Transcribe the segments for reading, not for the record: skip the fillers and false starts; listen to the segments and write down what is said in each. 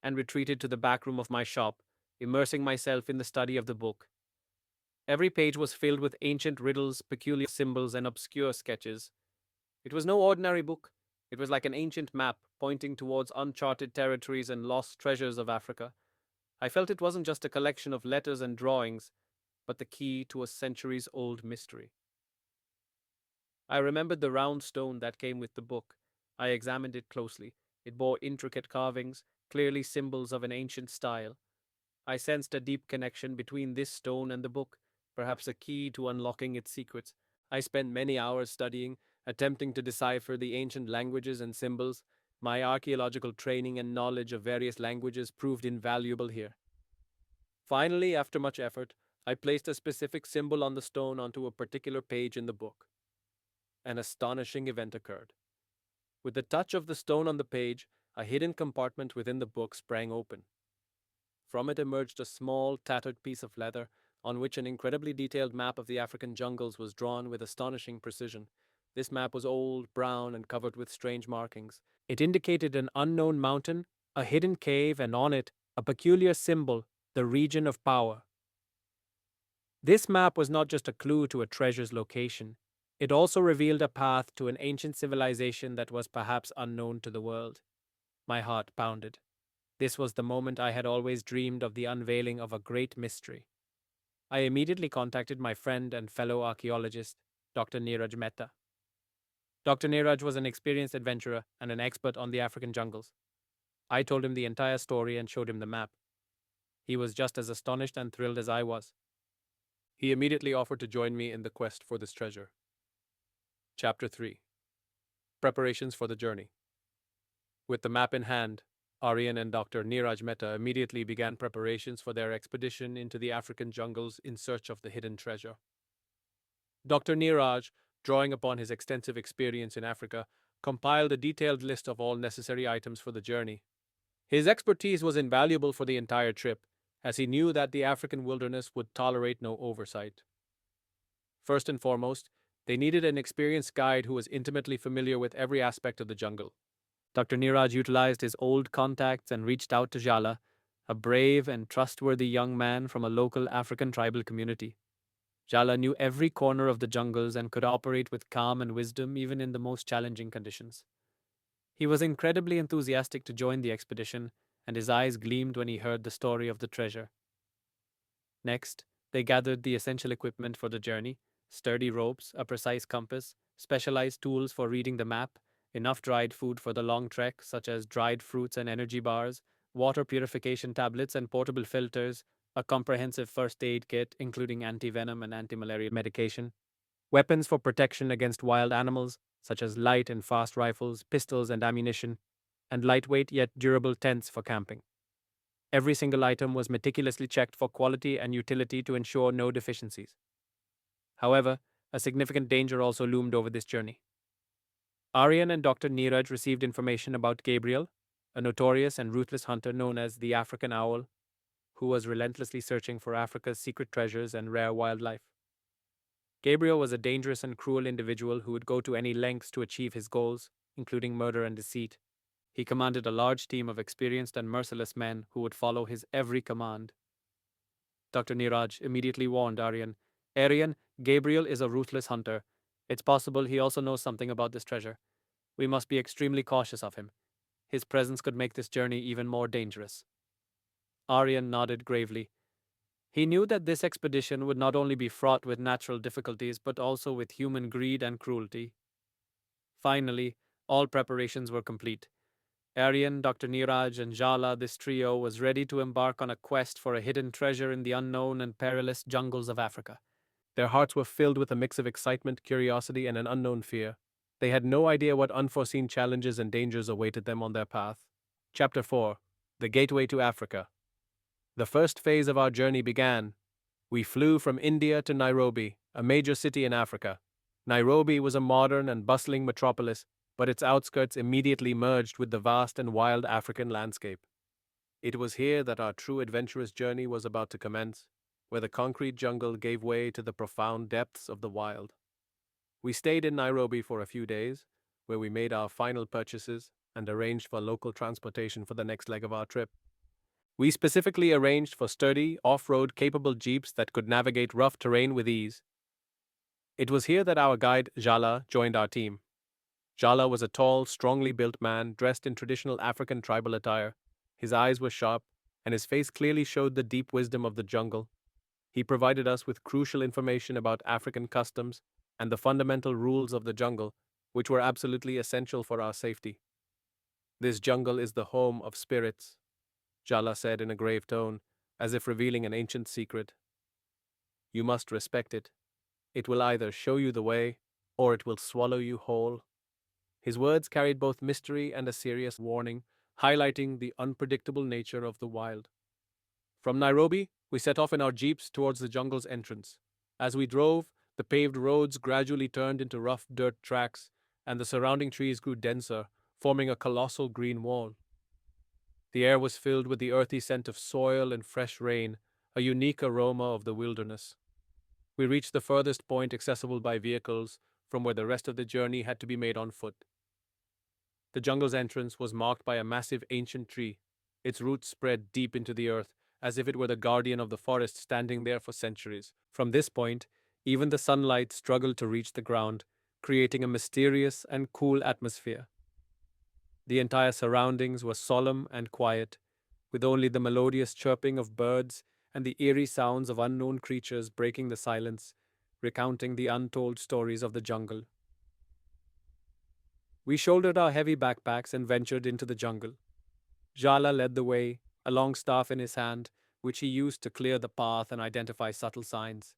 and retreated to the back room of my shop, immersing myself in the study of the book. Every page was filled with ancient riddles, peculiar symbols, and obscure sketches. It was no ordinary book. It was like an ancient map pointing towards uncharted territories and lost treasures of Africa. I felt it wasn't just a collection of letters and drawings, but the key to a centuries old mystery. I remembered the round stone that came with the book. I examined it closely. It bore intricate carvings, clearly symbols of an ancient style. I sensed a deep connection between this stone and the book, perhaps a key to unlocking its secrets. I spent many hours studying, attempting to decipher the ancient languages and symbols. My archaeological training and knowledge of various languages proved invaluable here. Finally, after much effort, I placed a specific symbol on the stone onto a particular page in the book. An astonishing event occurred. With the touch of the stone on the page, a hidden compartment within the book sprang open. From it emerged a small, tattered piece of leather on which an incredibly detailed map of the African jungles was drawn with astonishing precision. This map was old, brown, and covered with strange markings. It indicated an unknown mountain, a hidden cave, and on it, a peculiar symbol, the region of power. This map was not just a clue to a treasure's location, it also revealed a path to an ancient civilization that was perhaps unknown to the world. My heart pounded. This was the moment I had always dreamed of, the unveiling of a great mystery. I immediately contacted my friend and fellow archaeologist, Dr. Neeraj Mehta. Dr. Neeraj was an experienced adventurer and an expert on the African jungles. I told him the entire story and showed him the map. He was just as astonished and thrilled as I was. He immediately offered to join me in the quest for this treasure. Chapter 3. Preparations for the journey. With the map in hand, Aryan and Dr. Neeraj Mehta immediately began preparations for their expedition into the African jungles in search of the hidden treasure. Dr. Neeraj, drawing upon his extensive experience in Africa, compiled a detailed list of all necessary items for the journey. His expertise was invaluable for the entire trip, as he knew that the African wilderness would tolerate no oversight. First and foremost, they needed an experienced guide who was intimately familiar with every aspect of the jungle. Dr. Neeraj utilized his old contacts and reached out to Zhala, a brave and trustworthy young man from a local African tribal community. Zhala knew every corner of the jungles and could operate with calm and wisdom even in the most challenging conditions. He was incredibly enthusiastic to join the expedition, and his eyes gleamed when he heard the story of the treasure. Next, they gathered the essential equipment for the journey: sturdy ropes, a precise compass, specialized tools for reading the map, enough dried food for the long trek, such as dried fruits and energy bars, water purification tablets and portable filters, a comprehensive first aid kit, including anti-venom and anti-malaria medication, weapons for protection against wild animals, such as light and fast rifles, pistols, and ammunition, and lightweight yet durable tents for camping. Every single item was meticulously checked for quality and utility to ensure no deficiencies. However, a significant danger also loomed over this journey. Aryan and Dr. Neeraj received information about Gabriel, a notorious and ruthless hunter known as the African Owl, who was relentlessly searching for Africa's secret treasures and rare wildlife. Gabriel was a dangerous and cruel individual who would go to any lengths to achieve his goals, including murder and deceit. He commanded a large team of experienced and merciless men who would follow his every command. Dr. Neeraj immediately warned Aryan, "Aryan, Gabriel is a ruthless hunter. It's possible he also knows something about this treasure. We must be extremely cautious of him. His presence could make this journey even more dangerous." Aryan nodded gravely. He knew that this expedition would not only be fraught with natural difficulties, but also with human greed and cruelty. Finally, all preparations were complete. Aryan, Dr. Neeraj, and Zhala, this trio, was ready to embark on a quest for a hidden treasure in the unknown and perilous jungles of Africa. Their hearts were filled with a mix of excitement, curiosity, and an unknown fear. They had no idea what unforeseen challenges and dangers awaited them on their path. Chapter 4. The Gateway to Africa. The first phase of our journey began. We flew from India to Nairobi, a major city in Africa. Nairobi was a modern and bustling metropolis, but its outskirts immediately merged with the vast and wild African landscape. It was here that our true adventurous journey was about to commence, where the concrete jungle gave way to the profound depths of the wild. We stayed in Nairobi for a few days, where we made our final purchases and arranged for local transportation for the next leg of our trip. We specifically arranged for sturdy, off-road capable jeeps that could navigate rough terrain with ease. It was here that our guide, Zhala, joined our team. Zhala was a tall, strongly built man dressed in traditional African tribal attire. His eyes were sharp, and his face clearly showed the deep wisdom of the jungle. He provided us with crucial information about African customs and the fundamental rules of the jungle, which were absolutely essential for our safety. This jungle is the home of spirits, Zhala said in a grave tone, as if revealing an ancient secret. You must respect it. It will either show you the way, or it will swallow you whole. His words carried both mystery and a serious warning, highlighting the unpredictable nature of the wild. From Nairobi, we set off in our jeeps towards the jungle's entrance. As we drove, the paved roads gradually turned into rough dirt tracks, and the surrounding trees grew denser, forming a colossal green wall. The air was filled with the earthy scent of soil and fresh rain, a unique aroma of the wilderness. We reached the furthest point accessible by vehicles, from where the rest of the journey had to be made on foot. The jungle's entrance was marked by a massive ancient tree. Its roots spread deep into the earth, as if it were the guardian of the forest standing there for centuries. From this point, even the sunlight struggled to reach the ground, creating a mysterious and cool atmosphere. The entire surroundings were solemn and quiet, with only the melodious chirping of birds and the eerie sounds of unknown creatures breaking the silence, recounting the untold stories of the jungle. We shouldered our heavy backpacks and ventured into the jungle. Zhala led the way, a long staff in his hand, which he used to clear the path and identify subtle signs.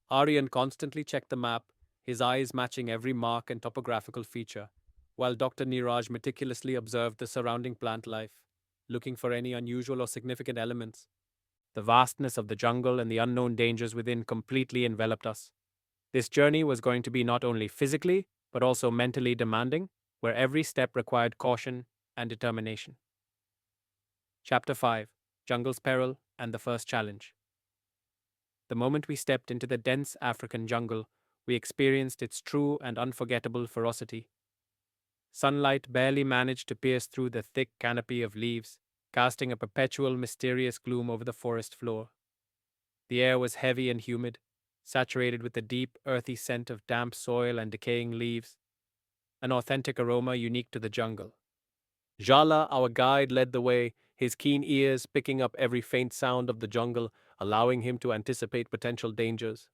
Aryan constantly checked the map, his eyes matching every mark and topographical feature, while Dr. Neeraj meticulously observed the surrounding plant life, looking for any unusual or significant elements. The vastness of the jungle and the unknown dangers within completely enveloped us. This journey was going to be not only physically, but also mentally demanding, where every step required caution and determination. Chapter 5: Jungle's Peril and the First Challenge. The moment we stepped into the dense African jungle, we experienced its true and unforgettable ferocity. Sunlight barely managed to pierce through the thick canopy of leaves, casting a perpetual mysterious gloom over the forest floor. The air was heavy and humid, saturated with the deep, earthy scent of damp soil and decaying leaves, an authentic aroma unique to the jungle. Zhala, our guide, led the way, his keen ears picking up every faint sound of the jungle, allowing him to anticipate potential dangers.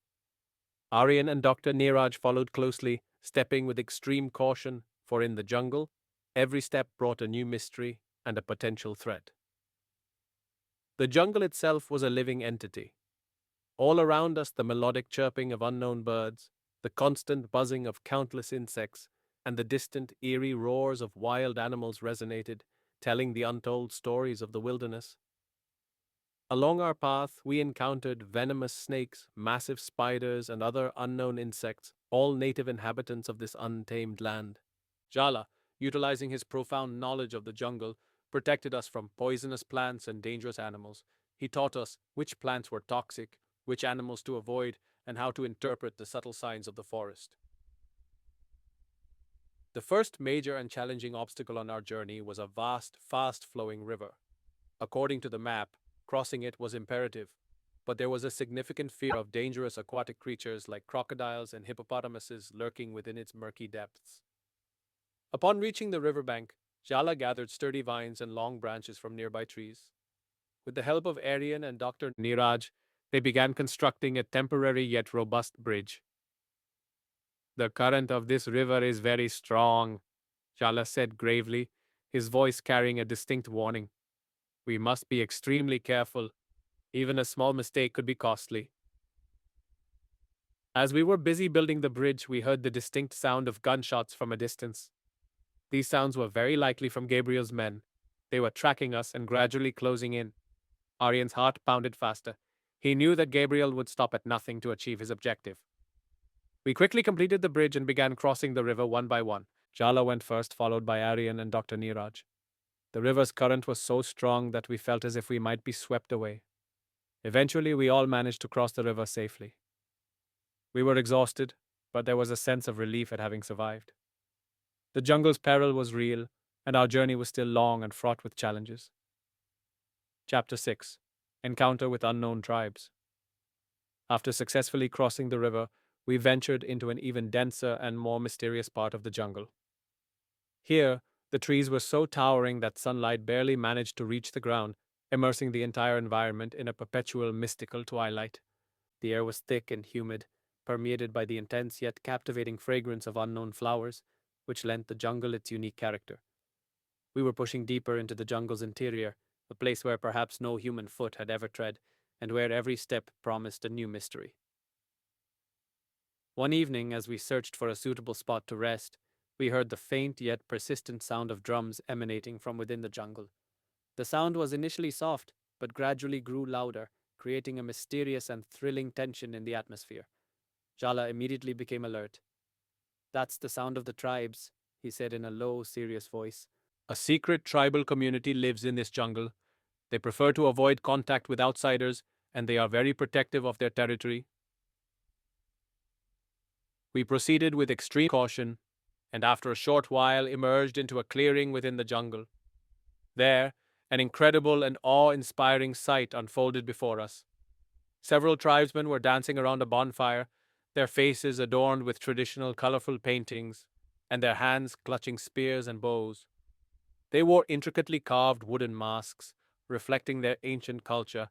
Aryan and Dr. Neeraj followed closely, stepping with extreme caution, for in the jungle, every step brought a new mystery and a potential threat. The jungle itself was a living entity. All around us, the melodic chirping of unknown birds, the constant buzzing of countless insects, and the distant, eerie roars of wild animals resonated, telling the untold stories of the wilderness. Along our path, we encountered venomous snakes, massive spiders, and other unknown insects, all native inhabitants of this untamed land. Zhala, utilizing his profound knowledge of the jungle, protected us from poisonous plants and dangerous animals. He taught us which plants were toxic, which animals to avoid, and how to interpret the subtle signs of the forest. The first major and challenging obstacle on our journey was a vast, fast-flowing river. According to the map, crossing it was imperative, but there was a significant fear of dangerous aquatic creatures like crocodiles and hippopotamuses lurking within its murky depths. Upon reaching the riverbank, Zhala gathered sturdy vines and long branches from nearby trees. With the help of Aryan and Dr. Neeraj, they began constructing a temporary yet robust bridge. The current of this river is very strong, Zhala said gravely, his voice carrying a distinct warning. We must be extremely careful. Even a small mistake could be costly. As we were busy building the bridge, we heard the distinct sound of gunshots from a distance. These sounds were very likely from Gabriel's men. They were tracking us and gradually closing in. Aryan's heart pounded faster. He knew that Gabriel would stop at nothing to achieve his objective. We quickly completed the bridge and began crossing the river one by one. Zhala went first, followed by Aryan and Dr. Neeraj. The river's current was so strong that we felt as if we might be swept away. Eventually, we all managed to cross the river safely. We were exhausted, but there was a sense of relief at having survived. The jungle's peril was real, and our journey was still long and fraught with challenges. Chapter 6. Encounter with Unknown Tribes. After successfully crossing the river, we ventured into an even denser and more mysterious part of the jungle. Here, the trees were so towering that sunlight barely managed to reach the ground, immersing the entire environment in a perpetual mystical twilight. The air was thick and humid, permeated by the intense yet captivating fragrance of unknown flowers, which lent the jungle its unique character. We were pushing deeper into the jungle's interior, a place where perhaps no human foot had ever tread, and where every step promised a new mystery. One evening, as we searched for a suitable spot to rest, we heard the faint yet persistent sound of drums emanating from within the jungle. The sound was initially soft, but gradually grew louder, creating a mysterious and thrilling tension in the atmosphere. Zhala immediately became alert. "That's the sound of the tribes," he said in a low, serious voice. "A secret tribal community lives in this jungle. They prefer to avoid contact with outsiders, and they are very protective of their territory." We proceeded with extreme caution, and after a short while emerged into a clearing within the jungle. There, an incredible and awe-inspiring sight unfolded before us. Several tribesmen were dancing around a bonfire, their faces adorned with traditional colorful paintings, and their hands clutching spears and bows. They wore intricately carved wooden masks, reflecting their ancient culture,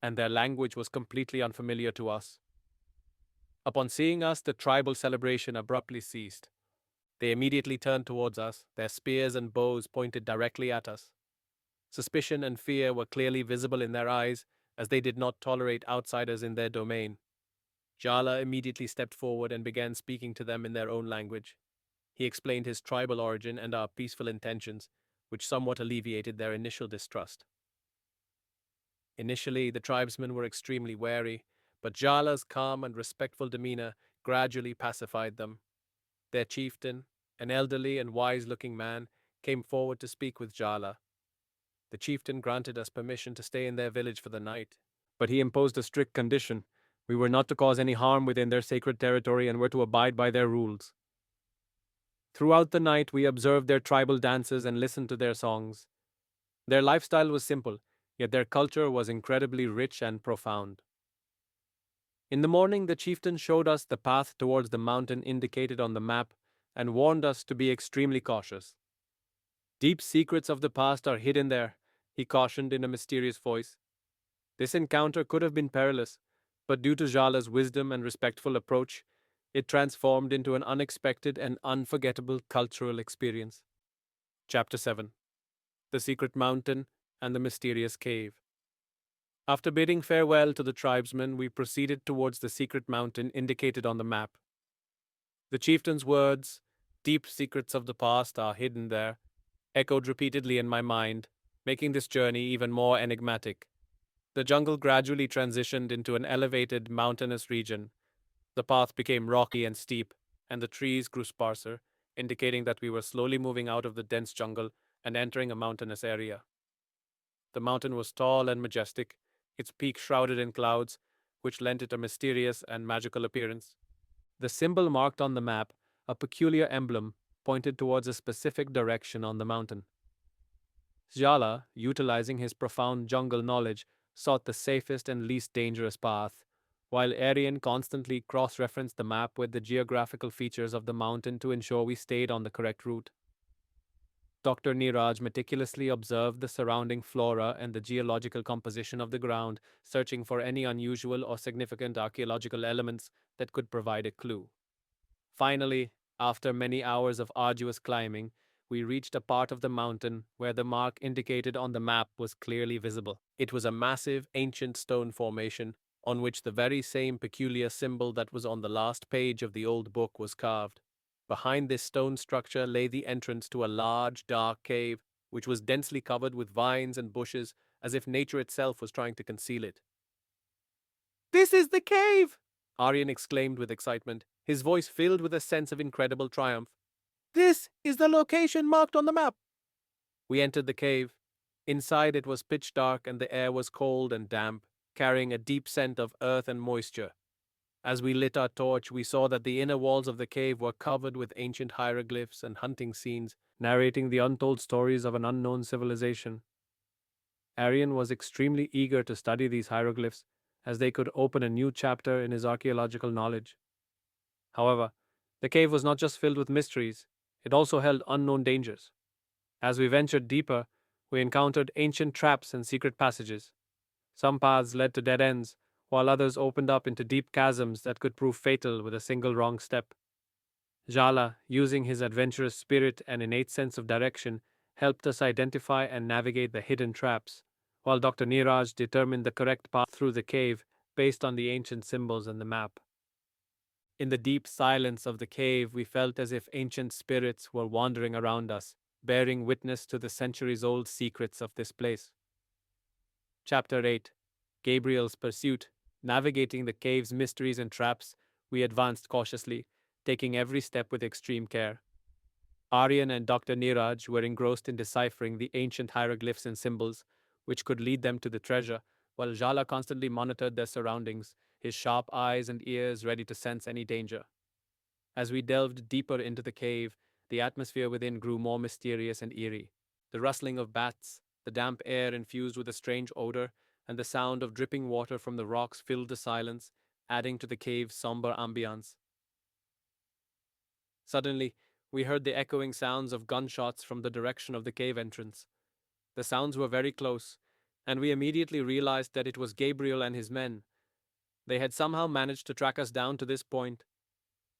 and their language was completely unfamiliar to us. Upon seeing us, the tribal celebration abruptly ceased. They immediately turned towards us, their spears and bows pointed directly at us. Suspicion and fear were clearly visible in their eyes, as they did not tolerate outsiders in their domain. Zhala immediately stepped forward and began speaking to them in their own language. He explained his tribal origin and our peaceful intentions, which somewhat alleviated their initial distrust. Initially, the tribesmen were extremely wary, but Zhala's calm and respectful demeanor gradually pacified them. Their chieftain, an elderly and wise-looking man, came forward to speak with Zhala. The chieftain granted us permission to stay in their village for the night, but he imposed a strict condition. We were not to cause any harm within their sacred territory and were to abide by their rules. Throughout the night, we observed their tribal dances and listened to their songs. Their lifestyle was simple, yet their culture was incredibly rich and profound. In the morning, the chieftain showed us the path towards the mountain indicated on the map and warned us to be extremely cautious. "Deep secrets of the past are hidden there," he cautioned in a mysterious voice. This encounter could have been perilous, but due to Zhala's wisdom and respectful approach, it transformed into an unexpected and unforgettable cultural experience. Chapter 7. The Secret Mountain and the Mysterious Cave. After bidding farewell to the tribesmen, we proceeded towards the secret mountain indicated on the map. The chieftain's words, "Deep secrets of the past are hidden there," echoed repeatedly in my mind, making this journey even more enigmatic. The jungle gradually transitioned into an elevated, mountainous region. The path became rocky and steep, and the trees grew sparser, indicating that we were slowly moving out of the dense jungle and entering a mountainous area. The mountain was tall and majestic, its peak shrouded in clouds, which lent it a mysterious and magical appearance. The symbol marked on the map, a peculiar emblem, pointed towards a specific direction on the mountain. Zhala, utilizing his profound jungle knowledge, sought the safest and least dangerous path, while Aryan constantly cross-referenced the map with the geographical features of the mountain to ensure we stayed on the correct route. Dr. Neeraj meticulously observed the surrounding flora and the geological composition of the ground, searching for any unusual or significant archaeological elements that could provide a clue. Finally, after many hours of arduous climbing, we reached a part of the mountain where the mark indicated on the map was clearly visible. It was a massive, ancient stone formation on which the very same peculiar symbol that was on the last page of the old book was carved. Behind this stone structure lay the entrance to a large, dark cave, which was densely covered with vines and bushes, as if nature itself was trying to conceal it. "This is the cave!" Aryan exclaimed with excitement, his voice filled with a sense of incredible triumph. "This is the location marked on the map." We entered the cave. Inside it was pitch dark and the air was cold and damp, carrying a deep scent of earth and moisture. As we lit our torch, we saw that the inner walls of the cave were covered with ancient hieroglyphs and hunting scenes, narrating the untold stories of an unknown civilization. Aryan was extremely eager to study these hieroglyphs, as they could open a new chapter in his archaeological knowledge. However, the cave was not just filled with mysteries, it also held unknown dangers. As we ventured deeper, we encountered ancient traps and secret passages. Some paths led to dead ends, while others opened up into deep chasms that could prove fatal with a single wrong step. Zhala, using his adventurous spirit and innate sense of direction, helped us identify and navigate the hidden traps, while Dr. Neeraj determined the correct path through the cave based on the ancient symbols and the map. In the deep silence of the cave, we felt as if ancient spirits were wandering around us, bearing witness to the centuries old secrets of this place. Chapter 8, Gabriel's Pursuit. Navigating the cave's mysteries and traps, we advanced cautiously, taking every step with extreme care. Aryan and Dr. Neeraj were engrossed in deciphering the ancient hieroglyphs and symbols, which could lead them to the treasure, while Zhala constantly monitored their surroundings, his sharp eyes and ears ready to sense any danger. As we delved deeper into the cave, the atmosphere within grew more mysterious and eerie. The rustling of bats, the damp air infused with a strange odor, and the sound of dripping water from the rocks filled the silence, adding to the cave's somber ambience. Suddenly, we heard the echoing sounds of gunshots from the direction of the cave entrance. The sounds were very close, and we immediately realized that it was Gabriel and his men. They had somehow managed to track us down to this point.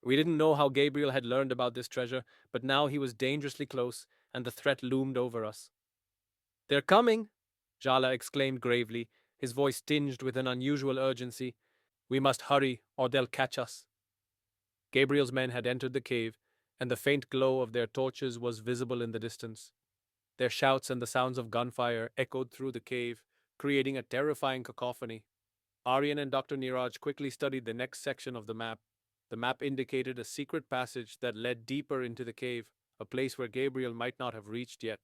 We didn't know how Gabriel had learned about this treasure, but now he was dangerously close, and the threat loomed over us. They're coming! Zhala exclaimed gravely, his voice tinged with an unusual urgency. We must hurry, or they'll catch us. Gabriel's men had entered the cave, and the faint glow of their torches was visible in the distance. Their shouts and the sounds of gunfire echoed through the cave, creating a terrifying cacophony. Aryan and Dr. Neeraj quickly studied the next section of the map. The map indicated a secret passage that led deeper into the cave, a place where Gabriel might not have reached yet.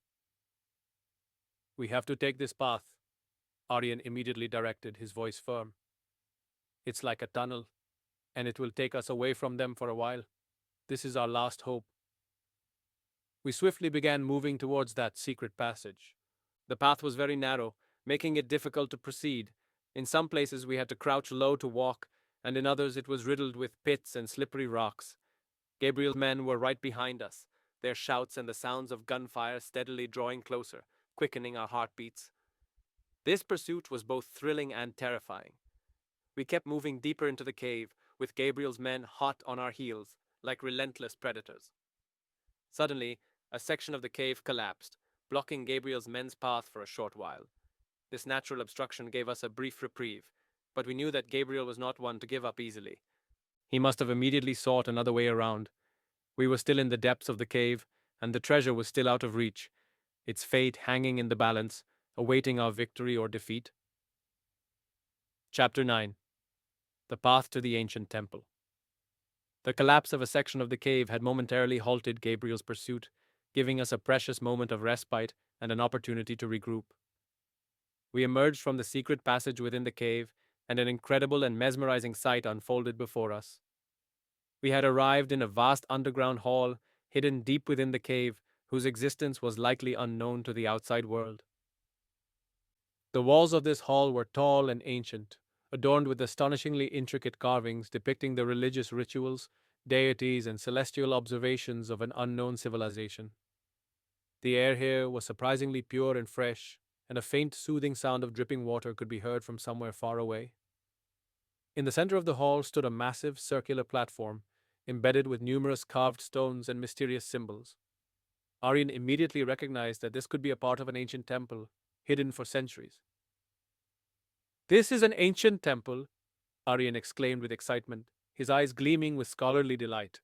We have to take this path, Aryan immediately directed, his voice firm. It's like a tunnel, and it will take us away from them for a while. This is our last hope. We swiftly began moving towards that secret passage. The path was very narrow, making it difficult to proceed. In some places we had to crouch low to walk, and in others it was riddled with pits and slippery rocks. Gabriel's men were right behind us, their shouts and the sounds of gunfire steadily drawing closer, quickening our heartbeats. This pursuit was both thrilling and terrifying. We kept moving deeper into the cave, with Gabriel's men hot on our heels, like relentless predators. Suddenly, a section of the cave collapsed, blocking Gabriel's men's path for a short while. This natural obstruction gave us a brief reprieve, but we knew that Gabriel was not one to give up easily. He must have immediately sought another way around. We were still in the depths of the cave, and the treasure was still out of reach, its fate hanging in the balance, awaiting our victory or defeat. Chapter 9, The Path to the Ancient Temple. The collapse of a section of the cave had momentarily halted Gabriel's pursuit, giving us a precious moment of respite and an opportunity to regroup. We emerged from the secret passage within the cave, and an incredible and mesmerizing sight unfolded before us. We had arrived in a vast underground hall, hidden deep within the cave, whose existence was likely unknown to the outside world. The walls of this hall were tall and ancient, adorned with astonishingly intricate carvings depicting the religious rituals, deities, and celestial observations of an unknown civilization. The air here was surprisingly pure and fresh, and a faint, soothing sound of dripping water could be heard from somewhere far away. In the center of the hall stood a massive circular platform, embedded with numerous carved stones and mysterious symbols. Aryan immediately recognized that this could be a part of an ancient temple, hidden for centuries. This is an ancient temple, Aryan exclaimed with excitement, his eyes gleaming with scholarly delight.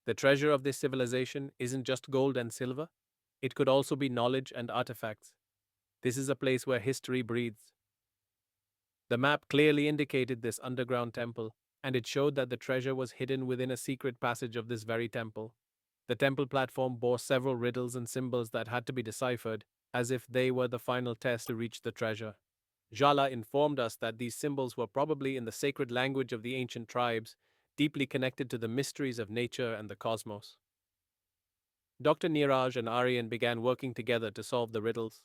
The treasure of this civilization isn't just gold and silver, it could also be knowledge and artifacts. This is a place where history breathes. The map clearly indicated this underground temple, and it showed that the treasure was hidden within a secret passage of this very temple. The temple platform bore several riddles and symbols that had to be deciphered, as if they were the final test to reach the treasure. Zhala informed us that these symbols were probably in the sacred language of the ancient tribes, deeply connected to the mysteries of nature and the cosmos. Dr. Neeraj and Aryan began working together to solve the riddles.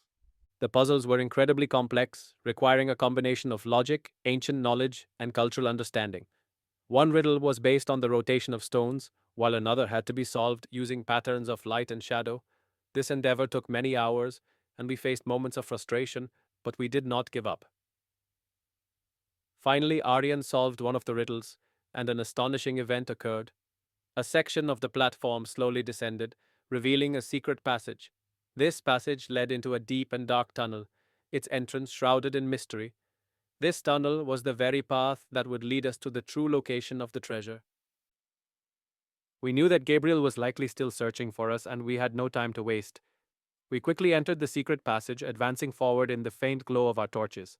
The puzzles were incredibly complex, requiring a combination of logic, ancient knowledge, and cultural understanding. One riddle was based on the rotation of stones, while another had to be solved using patterns of light and shadow. This endeavor took many hours, and we faced moments of frustration, but we did not give up. Finally, Aryan solved one of the riddles, and an astonishing event occurred. A section of the platform slowly descended, revealing a secret passage. This passage led into a deep and dark tunnel, its entrance shrouded in mystery. This tunnel was the very path that would lead us to the true location of the treasure. We knew that Gabriel was likely still searching for us, and we had no time to waste. We quickly entered the secret passage, advancing forward in the faint glow of our torches.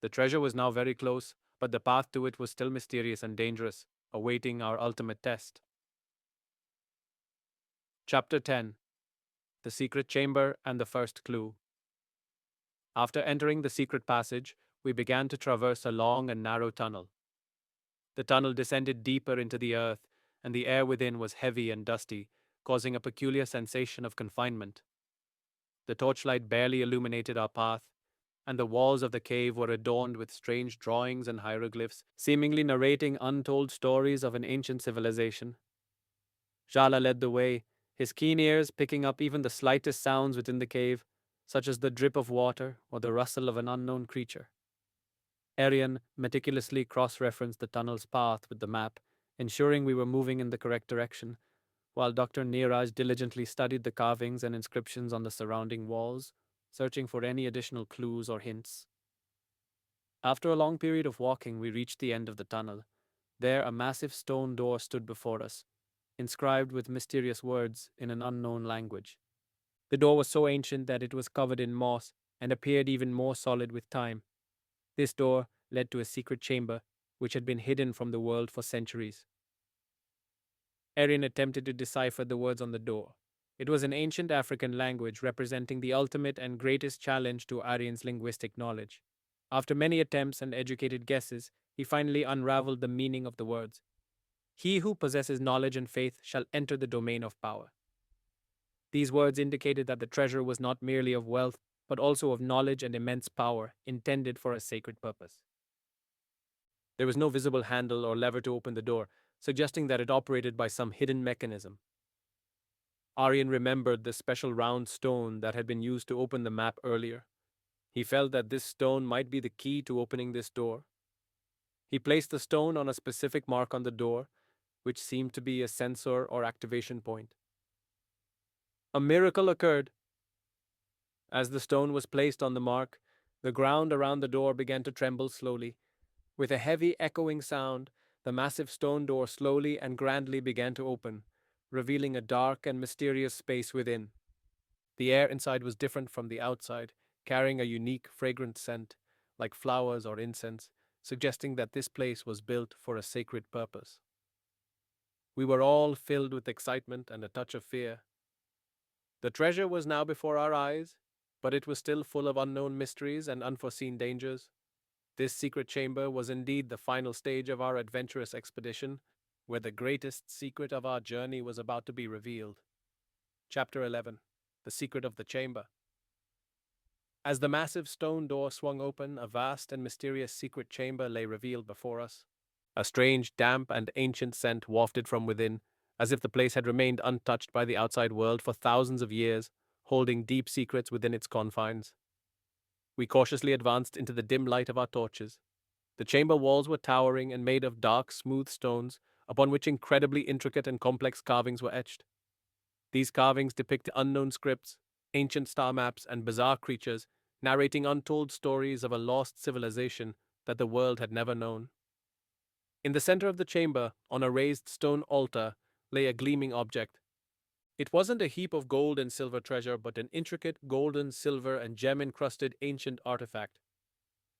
The treasure was now very close, but the path to it was still mysterious and dangerous, awaiting our ultimate test. Chapter 10: The Secret Chamber and the First Clue. After entering the secret passage, we began to traverse a long and narrow tunnel. The tunnel descended deeper into the earth, and the air within was heavy and dusty, causing a peculiar sensation of confinement. The torchlight barely illuminated our path, and the walls of the cave were adorned with strange drawings and hieroglyphs, seemingly narrating untold stories of an ancient civilization. Zhala led the way, his keen ears picking up even the slightest sounds within the cave, such as the drip of water or the rustle of an unknown creature. Aryan meticulously cross referenced the tunnel's path with the map, ensuring we were moving in the correct direction, while Dr. Neeraj diligently studied the carvings and inscriptions on the surrounding walls, searching for any additional clues or hints. After a long period of walking, we reached the end of the tunnel. There, a massive stone door stood before us, inscribed with mysterious words in an unknown language. The door was so ancient that it was covered in moss and appeared even more solid with time. This door led to a secret chamber, which had been hidden from the world for centuries. Aryan attempted to decipher the words on the door. It was an ancient African language representing the ultimate and greatest challenge to Aryan's linguistic knowledge. After many attempts and educated guesses, he finally unraveled the meaning of the words. He who possesses knowledge and faith shall enter the domain of power. These words indicated that the treasure was not merely of wealth, but also of knowledge and immense power, intended for a sacred purpose. There was no visible handle or lever to open the door, suggesting that it operated by some hidden mechanism. Aryan remembered the special round stone that had been used to open the map earlier. He felt that this stone might be the key to opening this door. He placed the stone on a specific mark on the door, which seemed to be a sensor or activation point. A miracle occurred. As the stone was placed on the mark, the ground around the door began to tremble slowly. With a heavy echoing sound, the massive stone door slowly and grandly began to open, revealing a dark and mysterious space within. The air inside was different from the outside, carrying a unique, fragrant scent, like flowers or incense, suggesting that this place was built for a sacred purpose. We were all filled with excitement and a touch of fear. The treasure was now before our eyes, but it was still full of unknown mysteries and unforeseen dangers. This secret chamber was indeed the final stage of our adventurous expedition, where the greatest secret of our journey was about to be revealed. Chapter 11: The Secret of the Chamber. As the massive stone door swung open, a vast and mysterious secret chamber lay revealed before us. A strange, damp, and ancient scent wafted from within, as if the place had remained untouched by the outside world for thousands of years, holding deep secrets within its confines. We cautiously advanced into the dim light of our torches. The chamber walls were towering and made of dark, smooth stones, upon which incredibly intricate and complex carvings were etched. These carvings depict unknown scripts, ancient star maps, and bizarre creatures, narrating untold stories of a lost civilization that the world had never known. In the center of the chamber, on a raised stone altar, lay a gleaming object. It wasn't a heap of gold and silver treasure, but an intricate golden, silver, and gem-encrusted ancient artifact.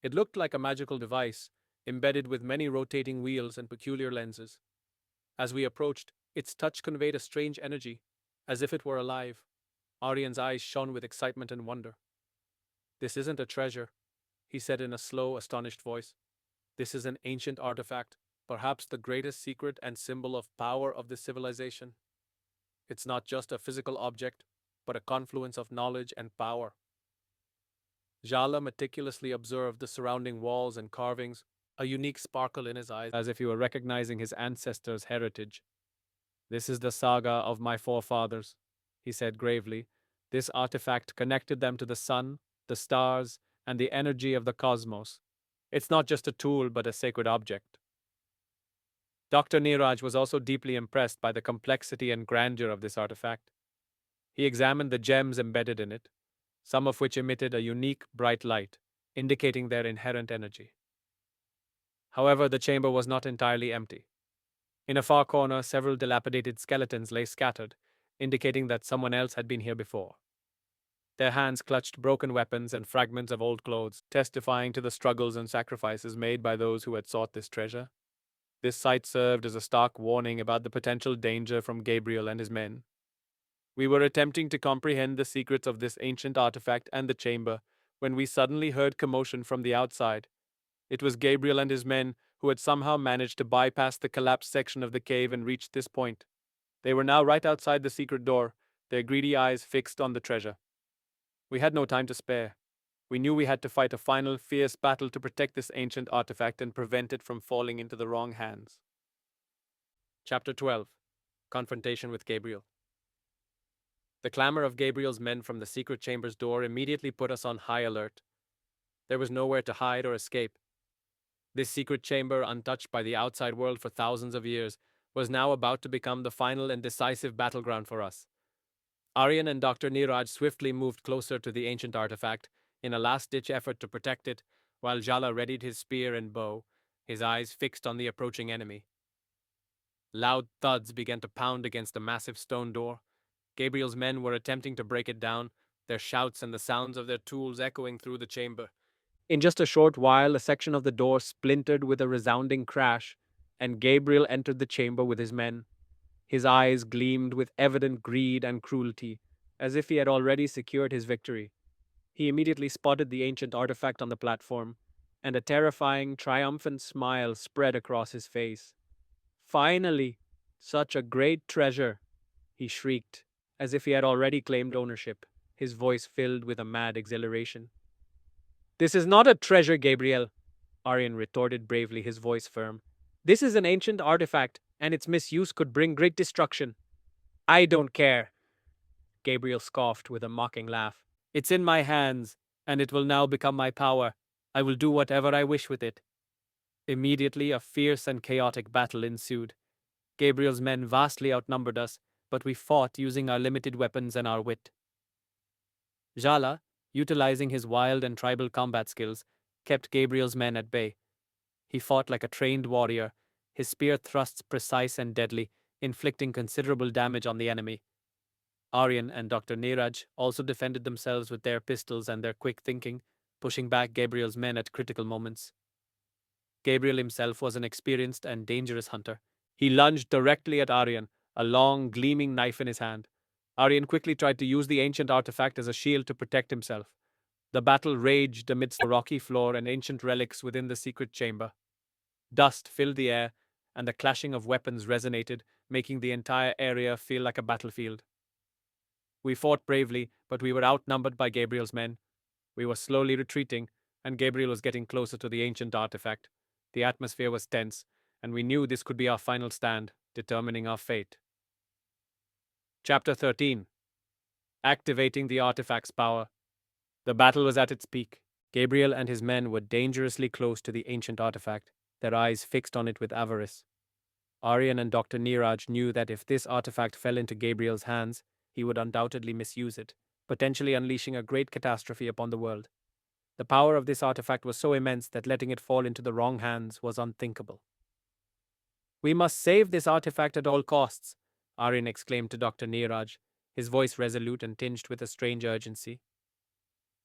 It looked like a magical device, embedded with many rotating wheels and peculiar lenses. As we approached, its touch conveyed a strange energy, as if it were alive. Aryan's eyes shone with excitement and wonder. "This isn't a treasure," he said in a slow, astonished voice. "This is an ancient artifact, perhaps the greatest secret and symbol of power of this civilization. It's not just a physical object, but a confluence of knowledge and power." Zhala meticulously observed the surrounding walls and carvings, a unique sparkle in his eyes, as if he were recognizing his ancestors' heritage. This is the saga of my forefathers, he said gravely. This artifact connected them to the sun, the stars, and the energy of the cosmos. It's not just a tool, but a sacred object. Dr. Neeraj was also deeply impressed by the complexity and grandeur of this artifact. He examined the gems embedded in it, some of which emitted a unique, bright light, indicating their inherent energy. However, the chamber was not entirely empty. In a far corner, several dilapidated skeletons lay scattered, indicating that someone else had been here before. Their hands clutched broken weapons and fragments of old clothes, testifying to the struggles and sacrifices made by those who had sought this treasure. This sight served as a stark warning about the potential danger from Gabriel and his men. We were attempting to comprehend the secrets of this ancient artifact and the chamber when we suddenly heard commotion from the outside. It was Gabriel and his men who had somehow managed to bypass the collapsed section of the cave and reached this point. They were now right outside the secret door, their greedy eyes fixed on the treasure. We had no time to spare. We knew we had to fight a final, fierce battle to protect this ancient artifact and prevent it from falling into the wrong hands. Chapter 12. Confrontation with Gabriel. The clamor of Gabriel's men from the secret chamber's door immediately put us on high alert. There was nowhere to hide or escape. This secret chamber, untouched by the outside world for thousands of years, was now about to become the final and decisive battleground for us. Aryan and Dr. Neeraj swiftly moved closer to the ancient artifact in a last-ditch effort to protect it, while Zhala readied his spear and bow, his eyes fixed on the approaching enemy. Loud thuds began to pound against the massive stone door. Gabriel's men were attempting to break it down, their shouts and the sounds of their tools echoing through the chamber. In just a short while, a section of the door splintered with a resounding crash, and Gabriel entered the chamber with his men. His eyes gleamed with evident greed and cruelty, as if he had already secured his victory. He immediately spotted the ancient artifact on the platform, and a terrifying, triumphant smile spread across his face. Finally! Such a great treasure! He shrieked, as if he had already claimed ownership, his voice filled with a mad exhilaration. This is not a treasure, Gabriel, Aryan retorted bravely, his voice firm. This is an ancient artifact, and its misuse could bring great destruction. I don't care, Gabriel scoffed with a mocking laugh. It's in my hands, and it will now become my power. I will do whatever I wish with it. Immediately, a fierce and chaotic battle ensued. Gabriel's men vastly outnumbered us, but we fought using our limited weapons and our wit. Zhala, utilizing his wild and tribal combat skills, kept Gabriel's men at bay. He fought like a trained warrior, his spear thrusts precise and deadly, inflicting considerable damage on the enemy. Aryan and Dr. Neeraj also defended themselves with their pistols and their quick thinking, pushing back Gabriel's men at critical moments. Gabriel himself was an experienced and dangerous hunter. He lunged directly at Aryan, a long, gleaming knife in his hand. Aryan quickly tried to use the ancient artifact as a shield to protect himself. The battle raged amidst the rocky floor and ancient relics within the secret chamber. Dust filled the air, and the clashing of weapons resonated, making the entire area feel like a battlefield. We fought bravely, but we were outnumbered by Gabriel's men. We were slowly retreating, and Gabriel was getting closer to the ancient artifact. The atmosphere was tense, and we knew this could be our final stand, determining our fate. Chapter 13. Activating the artifact's power. The battle was at its peak. Gabriel and his men were dangerously close to the ancient artifact, their eyes fixed on it with avarice. Aryan and Dr. Neeraj knew that if this artifact fell into Gabriel's hands, he would undoubtedly misuse it, potentially unleashing a great catastrophe upon the world. The power of this artifact was so immense that letting it fall into the wrong hands was unthinkable. We must save this artifact at all costs, Aryan exclaimed to Dr. Neeraj, his voice resolute and tinged with a strange urgency.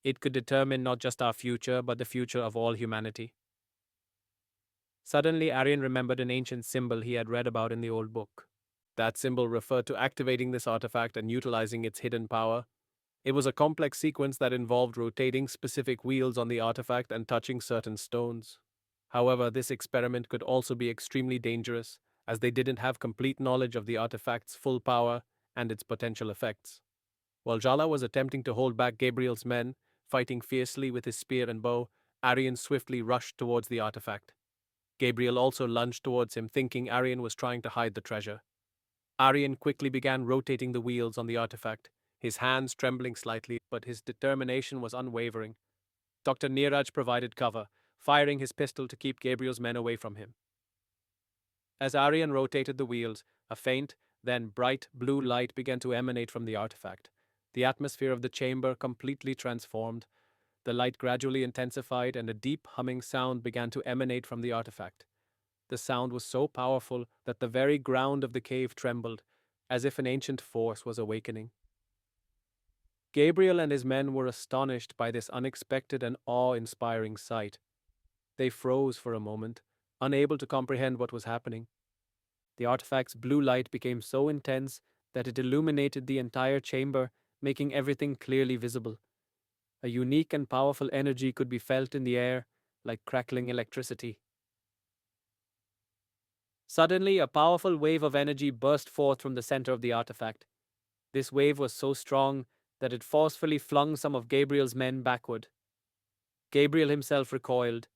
It could determine not just our future, but the future of all humanity. Suddenly, Aryan remembered an ancient symbol he had read about in the old book. That symbol referred to activating this artifact and utilizing its hidden power. It was a complex sequence that involved rotating specific wheels on the artifact and touching certain stones. However, this experiment could also be extremely dangerous, as they didn't have complete knowledge of the artifact's full power and its potential effects. While Zhala was attempting to hold back Gabriel's men, Fighting fiercely with his spear and bow, Aryan swiftly rushed towards the artifact. Gabriel also lunged towards him, thinking Aryan was trying to hide the treasure. Aryan quickly began rotating the wheels on the artifact, his hands trembling slightly, but his determination was unwavering. Dr. Neeraj provided cover, firing his pistol to keep Gabriel's men away from him. As Aryan rotated the wheels, a faint, then bright blue light began to emanate from the artifact. The atmosphere of the chamber completely transformed. The light gradually intensified, and a deep humming sound began to emanate from the artifact. The sound was so powerful that the very ground of the cave trembled, as if an ancient force was awakening. Gabriel and his men were astonished by this unexpected and awe-inspiring sight. They froze for a moment, unable to comprehend what was happening. The artifact's blue light became so intense that it illuminated the entire chamber, making everything clearly visible. A unique and powerful energy could be felt in the air, like crackling electricity. Suddenly, a powerful wave of energy burst forth from the center of the artifact. This wave was so strong that it forcefully flung some of Gabriel's men backward. Gabriel himself recoiled,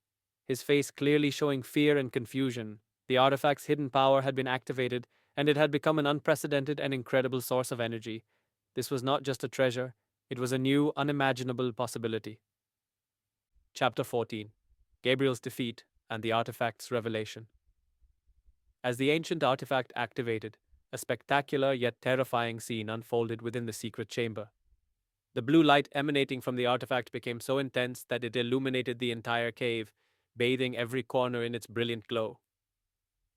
his face clearly showing fear and confusion. The artifact's hidden power had been activated, and it had become an unprecedented and incredible source of energy. This was not just a treasure, it was a new, unimaginable possibility. Chapter 14: Gabriel's Defeat and the Artifact's Revelation. As the ancient artifact activated, a spectacular yet terrifying scene unfolded within the secret chamber. The blue light emanating from the artifact became so intense that it illuminated the entire cave, bathing every corner in its brilliant glow.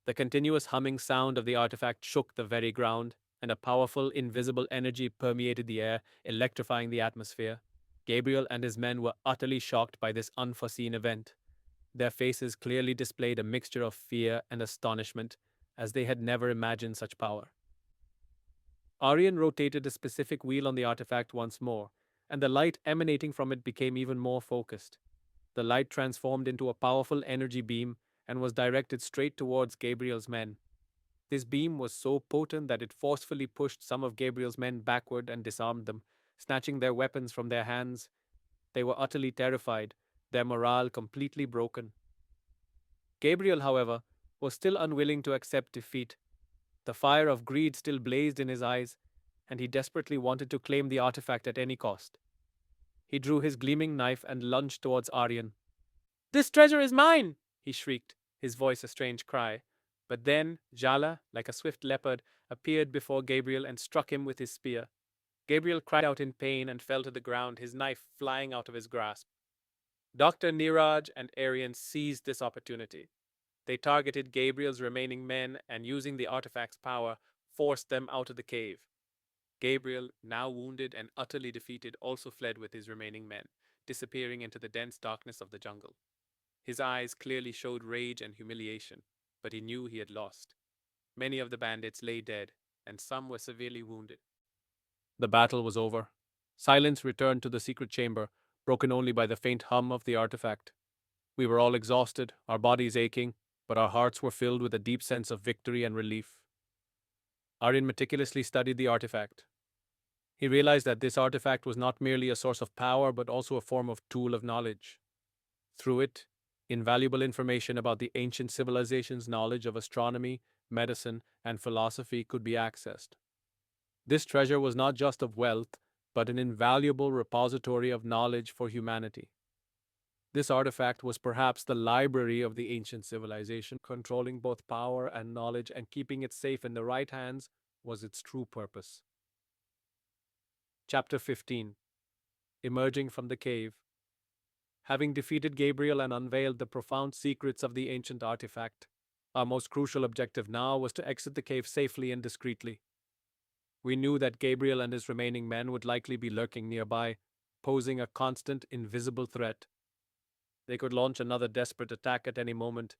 The continuous humming sound of the artifact shook the very ground, and a powerful, invisible energy permeated the air, electrifying the atmosphere. Gabriel and his men were utterly shocked by this unforeseen event. Their faces clearly displayed a mixture of fear and astonishment, as they had never imagined such power. Aryan rotated a specific wheel on the artifact once more, and the light emanating from it became even more focused. The light transformed into a powerful energy beam and was directed straight towards Gabriel's men. This beam was so potent that it forcefully pushed some of Gabriel's men backward and disarmed them, snatching their weapons from their hands. They were utterly terrified, their morale completely broken. Gabriel, however, was still unwilling to accept defeat. The fire of greed still blazed in his eyes, and he desperately wanted to claim the artifact at any cost. He drew his gleaming knife and lunged towards Aryan. "This treasure is mine!" he shrieked, his voice a strange cry. But then Zhala, like a swift leopard, appeared before Gabriel and struck him with his spear. Gabriel cried out in pain and fell to the ground, his knife flying out of his grasp. Dr. Neeraj and Aryan seized this opportunity. They targeted Gabriel's remaining men and, using the artifact's power, forced them out of the cave. Gabriel, now wounded and utterly defeated, also fled with his remaining men, disappearing into the dense darkness of the jungle. His eyes clearly showed rage and humiliation, but he knew he had lost. Many of the bandits lay dead, and some were severely wounded. The battle was over. Silence returned to the secret chamber, broken only by the faint hum of the artifact. We were all exhausted, our bodies aching, but our hearts were filled with a deep sense of victory and relief. Aryan meticulously studied the artifact. He realized that this artifact was not merely a source of power, but also a form of tool of knowledge. Through it, invaluable information about the ancient civilization's knowledge of astronomy, medicine, and philosophy could be accessed. This treasure was not just of wealth, but an invaluable repository of knowledge for humanity. This artifact was perhaps the library of the ancient civilization, controlling both power and knowledge, and keeping it safe in the right hands was its true purpose. Chapter 15: Emerging from the Cave. Having defeated Gabriel and unveiled the profound secrets of the ancient artifact, our most crucial objective now was to exit the cave safely and discreetly. We knew that Gabriel and his remaining men would likely be lurking nearby, posing a constant, invisible threat. They could launch another desperate attack at any moment,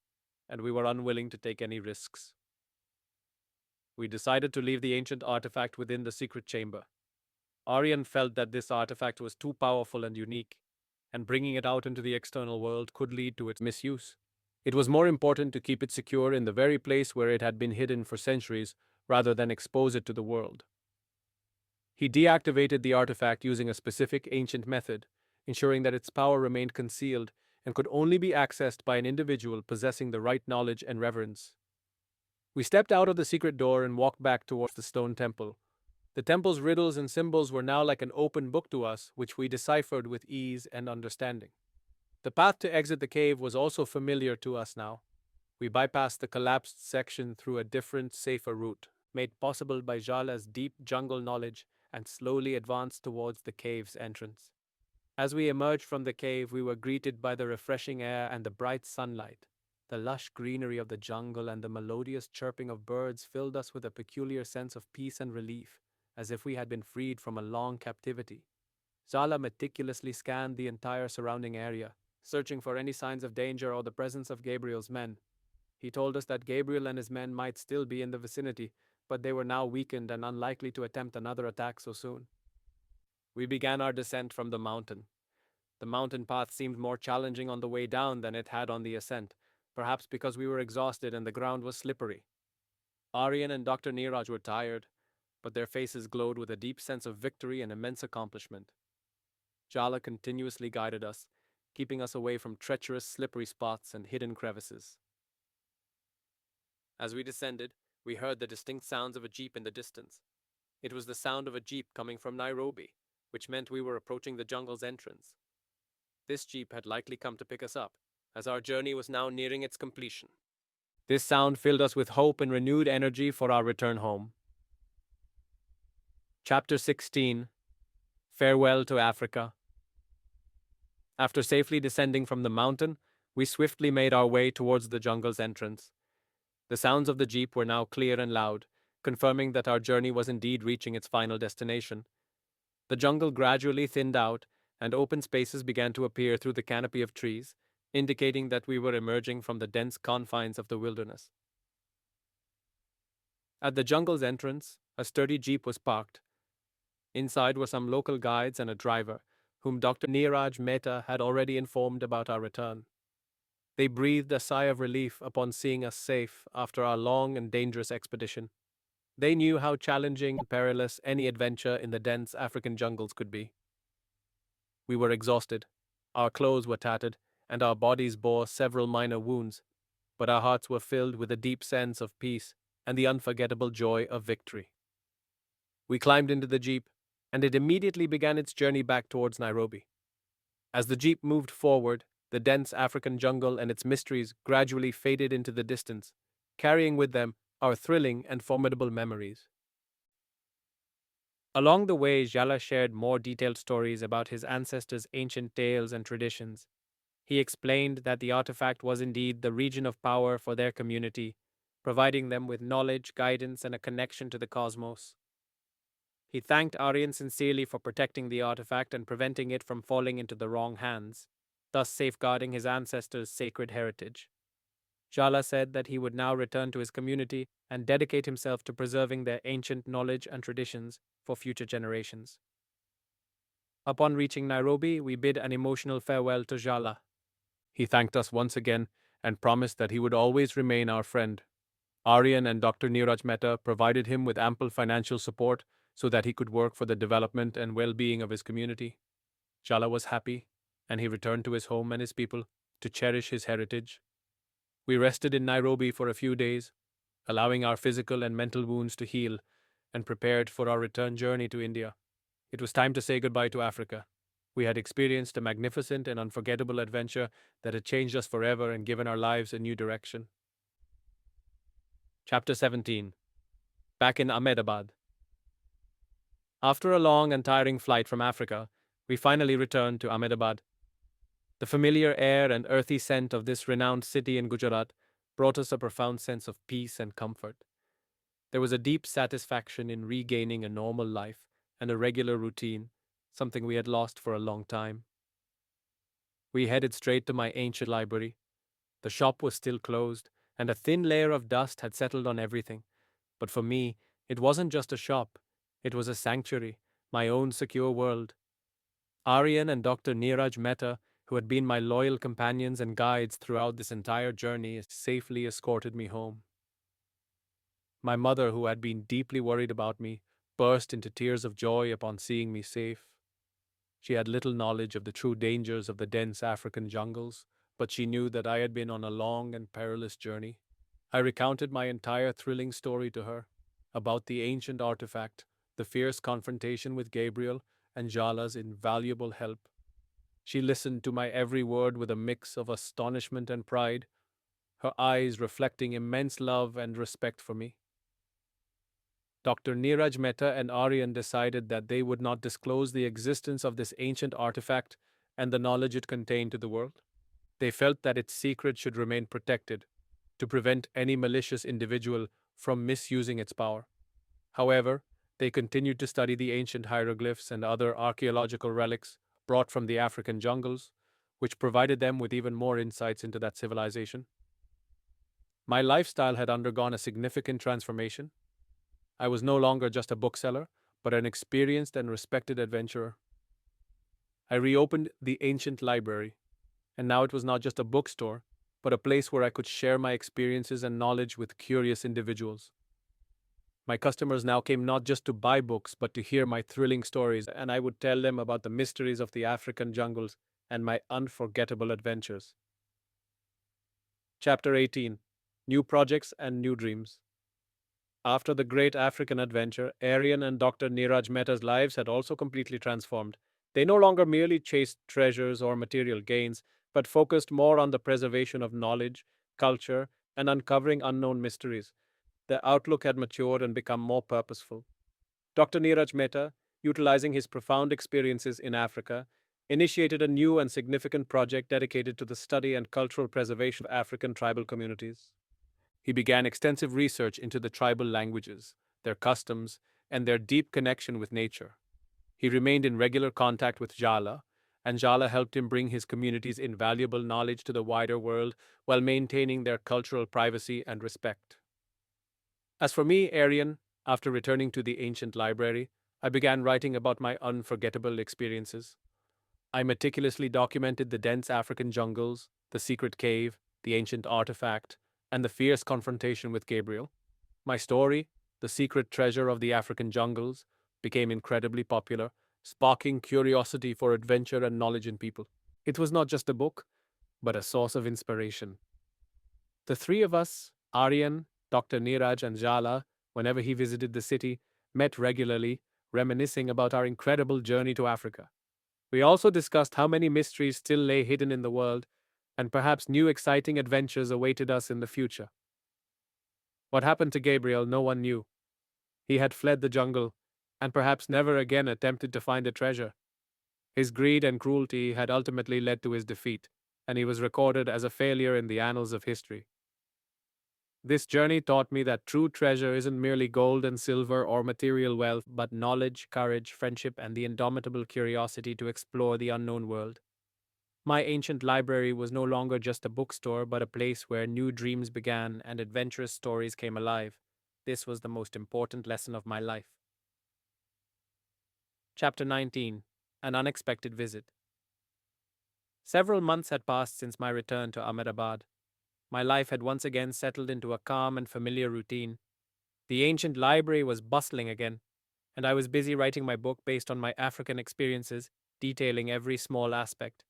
and we were unwilling to take any risks. We decided to leave the ancient artifact within the secret chamber. Aryan felt that this artifact was too powerful and unique, and bringing it out into the external world could lead to its misuse. It was more important to keep it secure in the very place where it had been hidden for centuries, rather than expose it to the world. He deactivated the artifact using a specific ancient method, ensuring that its power remained concealed and could only be accessed by an individual possessing the right knowledge and reverence. We stepped out of the secret door and walked back towards the stone temple. The temple's riddles and symbols were now like an open book to us, which we deciphered with ease and understanding. The path to exit the cave was also familiar to us now. We bypassed the collapsed section through a different, safer route, made possible by Zhala's deep jungle knowledge, and slowly advanced towards the cave's entrance. As we emerged from the cave, we were greeted by the refreshing air and the bright sunlight. The lush greenery of the jungle and the melodious chirping of birds filled us with a peculiar sense of peace and relief, as if we had been freed from a long captivity. Zhala meticulously scanned the entire surrounding area, searching for any signs of danger or the presence of Gabriel's men. He told us that Gabriel and his men might still be in the vicinity, but they were now weakened and unlikely to attempt another attack so soon. We began our descent from the mountain. The mountain path seemed more challenging on the way down than it had on the ascent, perhaps because we were exhausted and the ground was slippery. Aryan and Dr. Neeraj were tired, but their faces glowed with a deep sense of victory and immense accomplishment. Zhala continuously guided us, keeping us away from treacherous, slippery spots and hidden crevices. As we descended, we heard the distinct sounds of a jeep in the distance. It was the sound of a jeep coming from Nairobi, which meant we were approaching the jungle's entrance. This jeep had likely come to pick us up, as our journey was now nearing its completion. This sound filled us with hope and renewed energy for our return home. Chapter 16. Farewell to Africa. After safely descending from the mountain, we swiftly made our way towards the jungle's entrance. The sounds of the jeep were now clear and loud, confirming that our journey was indeed reaching its final destination. The jungle gradually thinned out, and open spaces began to appear through the canopy of trees, indicating that we were emerging from the dense confines of the wilderness. At the jungle's entrance, a sturdy jeep was parked. Inside were some local guides and a driver, whom Dr. Neeraj Mehta had already informed about our return. They breathed a sigh of relief upon seeing us safe after our long and dangerous expedition. They knew how challenging and perilous any adventure in the dense African jungles could be. We were exhausted, our clothes were tattered, and our bodies bore several minor wounds, but our hearts were filled with a deep sense of peace and the unforgettable joy of victory. We climbed into the jeep, and it immediately began its journey back towards Nairobi. As the jeep moved forward, the dense African jungle and its mysteries gradually faded into the distance, carrying with them our thrilling and formidable memories. Along the way, Zhala shared more detailed stories about his ancestors' ancient tales and traditions. He explained that the artifact was indeed the region of power for their community, providing them with knowledge, guidance, and a connection to the cosmos. He thanked Aryan sincerely for protecting the artifact and preventing it from falling into the wrong hands, thus safeguarding his ancestors' sacred heritage. Zhala said that he would now return to his community and dedicate himself to preserving their ancient knowledge and traditions for future generations. Upon reaching Nairobi, we bid an emotional farewell to Zhala. He thanked us once again and promised that he would always remain our friend. Aryan and Dr. Neeraj Mehta provided him with ample financial support so that he could work for the development and well-being of his community. Zhala was happy, and he returned to his home and his people to cherish his heritage. We rested in Nairobi for a few days, allowing our physical and mental wounds to heal, and prepared for our return journey to India. It was time to say goodbye to Africa. We had experienced a magnificent and unforgettable adventure that had changed us forever and given our lives a new direction. Chapter 17. Back in Ahmedabad. After a long and tiring flight from Africa, we finally returned to Ahmedabad. The familiar air and earthy scent of this renowned city in Gujarat brought us a profound sense of peace and comfort. There was a deep satisfaction in regaining a normal life and a regular routine, something we had lost for a long time. We headed straight to my ancient library. The shop was still closed, and a thin layer of dust had settled on everything. But for me, it wasn't just a shop. It was a sanctuary, my own secure world. Aryan and Dr. Neeraj Mehta, who had been my loyal companions and guides throughout this entire journey, safely escorted me home. My mother, who had been deeply worried about me, burst into tears of joy upon seeing me safe. She had little knowledge of the true dangers of the dense African jungles, but she knew that I had been on a long and perilous journey. I recounted my entire thrilling story to her about the ancient artifact, the fierce confrontation with Gabriel, and Zhala's invaluable help. She listened to my every word with a mix of astonishment and pride, her eyes reflecting immense love and respect for me. Dr. Neeraj Mehta and Aryan decided that they would not disclose the existence of this ancient artifact and the knowledge it contained to the world. They felt that its secret should remain protected to prevent any malicious individual from misusing its power. However, they continued to study the ancient hieroglyphs and other archaeological relics brought from the African jungles, which provided them with even more insights into that civilization. My lifestyle had undergone a significant transformation. I was no longer just a bookseller, but an experienced and respected adventurer. I reopened the ancient library, and now it was not just a bookstore, but a place where I could share my experiences and knowledge with curious individuals. My customers now came not just to buy books, but to hear my thrilling stories, and I would tell them about the mysteries of the African jungles and my unforgettable adventures. Chapter 18: New Projects and New Dreams. After the great African adventure, Aryan and Dr. Neeraj Mehta's lives had also completely transformed. They no longer merely chased treasures or material gains, but focused more on the preservation of knowledge, culture, and uncovering unknown mysteries. Their outlook had matured and become more purposeful. Dr. Neeraj Mehta, utilizing his profound experiences in Africa, initiated a new and significant project dedicated to the study and cultural preservation of African tribal communities. He began extensive research into the tribal languages, their customs, and their deep connection with nature. He remained in regular contact with Zhala, and Zhala helped him bring his community's invaluable knowledge to the wider world while maintaining their cultural privacy and respect. As for me, Aryan, after returning to the ancient library, I began writing about my unforgettable experiences. I meticulously documented the dense African jungles, the secret cave, the ancient artifact, and the fierce confrontation with Gabriel. My story, The Secret Treasure of the African Jungles, became incredibly popular, sparking curiosity for adventure and knowledge in people. It was not just a book, but a source of inspiration. The three of us, Aryan, Dr. Neeraj, and Zhala, whenever he visited the city, met regularly, reminiscing about our incredible journey to Africa. We also discussed how many mysteries still lay hidden in the world, and perhaps new exciting adventures awaited us in the future. What happened to Gabriel, no one knew. He had fled the jungle, and perhaps never again attempted to find a treasure. His greed and cruelty had ultimately led to his defeat, and he was recorded as a failure in the annals of history. This journey taught me that true treasure isn't merely gold and silver or material wealth, but knowledge, courage, friendship, and the indomitable curiosity to explore the unknown world. My ancient library was no longer just a bookstore, but a place where new dreams began and adventurous stories came alive. This was the most important lesson of my life. Chapter 19: An Unexpected Visit. Several months had passed since my return to Ahmedabad. My life had once again settled into a calm and familiar routine. The ancient library was bustling again, and I was busy writing my book based on my African experiences, detailing every small aspect.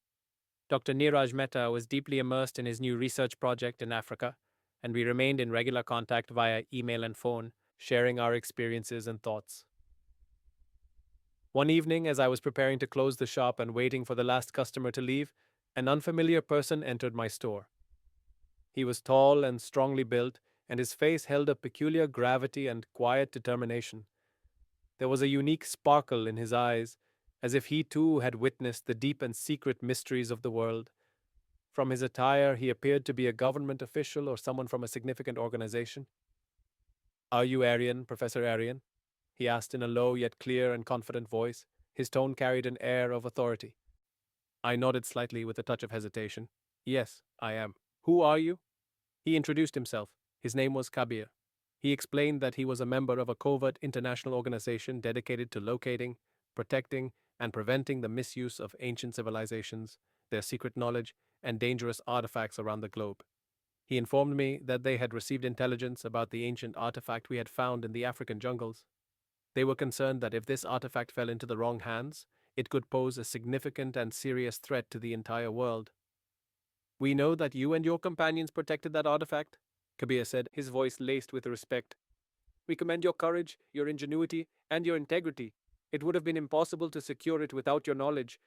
Dr. Neeraj Mehta was deeply immersed in his new research project in Africa, and we remained in regular contact via email and phone, sharing our experiences and thoughts. One evening, as I was preparing to close the shop and waiting for the last customer to leave, an unfamiliar person entered my store. He was tall and strongly built, and his face held a peculiar gravity and quiet determination. There was a unique sparkle in his eyes, as if he too had witnessed the deep and secret mysteries of the world. From his attire, he appeared to be a government official or someone from a significant organization. "Are you Aryan, Professor Aryan?" he asked in a low yet clear and confident voice. His tone carried an air of authority. I nodded slightly with a touch of hesitation. "Yes, I am. Who are you?" He introduced himself. His name was Kabir. He explained that he was a member of a covert international organization dedicated to locating, protecting, and preventing the misuse of ancient civilizations, their secret knowledge, and dangerous artifacts around the globe. He informed me that they had received intelligence about the ancient artifact we had found in the African jungles. They were concerned that if this artifact fell into the wrong hands, It could pose a significant and serious threat to the entire world. We know that you and your companions protected that artifact, Kabir said, his voice laced with respect. We commend your courage, your ingenuity, and your integrity. It would have been impossible to secure it without your knowledge,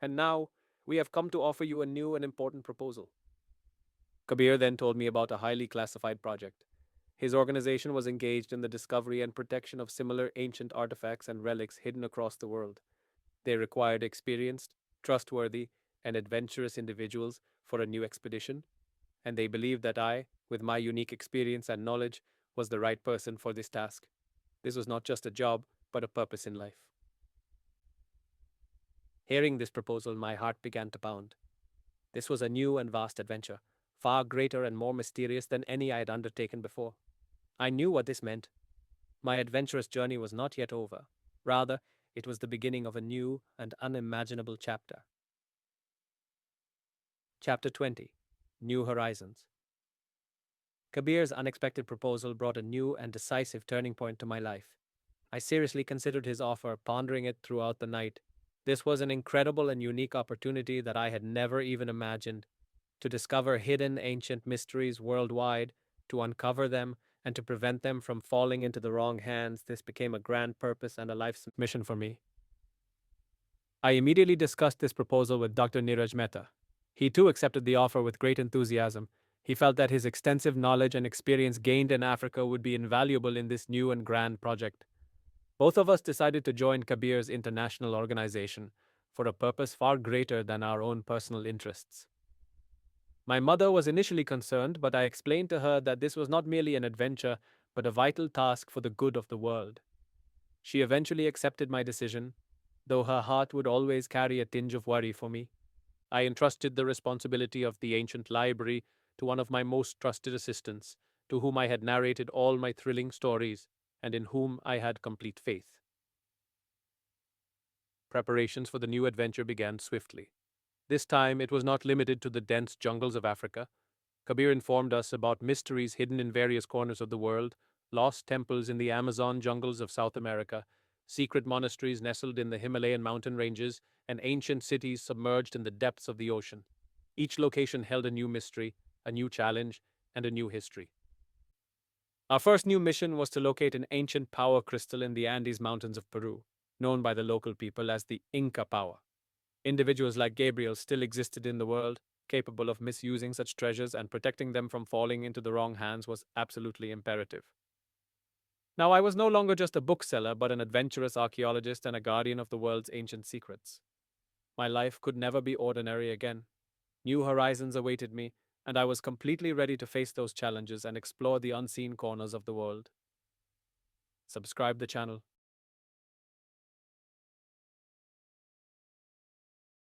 and now we have come to offer you a new and important proposal. Kabir then told me about a highly classified project. His organization was engaged in the discovery and protection of similar ancient artifacts and relics hidden across the world. They required experienced, trustworthy, and adventurous individuals for a new expedition, and they believed that I, with my unique experience and knowledge, was the right person for this task. This was not just a job, but a purpose in life. Hearing this proposal, my heart began to pound. This was a new and vast adventure, far greater and more mysterious than any I had undertaken before. I knew what this meant. My adventurous journey was not yet over. Rather, it was the beginning of a new and unimaginable chapter. Chapter 20: New Horizons. Kabir's unexpected proposal brought a new and decisive turning point to my life. I seriously considered his offer, pondering it throughout the night. This was an incredible and unique opportunity that I had never even imagined. To discover hidden ancient mysteries worldwide, to uncover them, and to prevent them from falling into the wrong hands, this became a grand purpose and a life's mission for me. I immediately discussed this proposal with Dr. Neeraj Mehta. He too accepted the offer with great enthusiasm. He felt that his extensive knowledge and experience gained in Africa would be invaluable in this new and grand project. Both of us decided to join Kabir's international organization for a purpose far greater than our own personal interests. My mother was initially concerned, but I explained to her that this was not merely an adventure, but a vital task for the good of the world. She eventually accepted my decision, though her heart would always carry a tinge of worry for me. I entrusted the responsibility of the ancient library to one of my most trusted assistants, to whom I had narrated all my thrilling stories, and in whom I had complete faith. Preparations for the new adventure began swiftly. This time it was not limited to the dense jungles of Africa. Kabir informed us about mysteries hidden in various corners of the world, lost temples in the Amazon jungles of South America, secret monasteries nestled in the Himalayan mountain ranges, and ancient cities submerged in the depths of the ocean. Each location held a new mystery, a new challenge, and a new history. Our first new mission was to locate an ancient power crystal in the Andes Mountains of Peru, known by the local people as the Inca power. Individuals like Gabriel still existed in the world, capable of misusing such treasures, and protecting them from falling into the wrong hands was absolutely imperative. Now, I was no longer just a bookseller, but an adventurous archaeologist and a guardian of the world's ancient secrets. My life could never be ordinary again. New horizons awaited me, and I was completely ready to face those challenges and explore the unseen corners of the world. Subscribe the channel,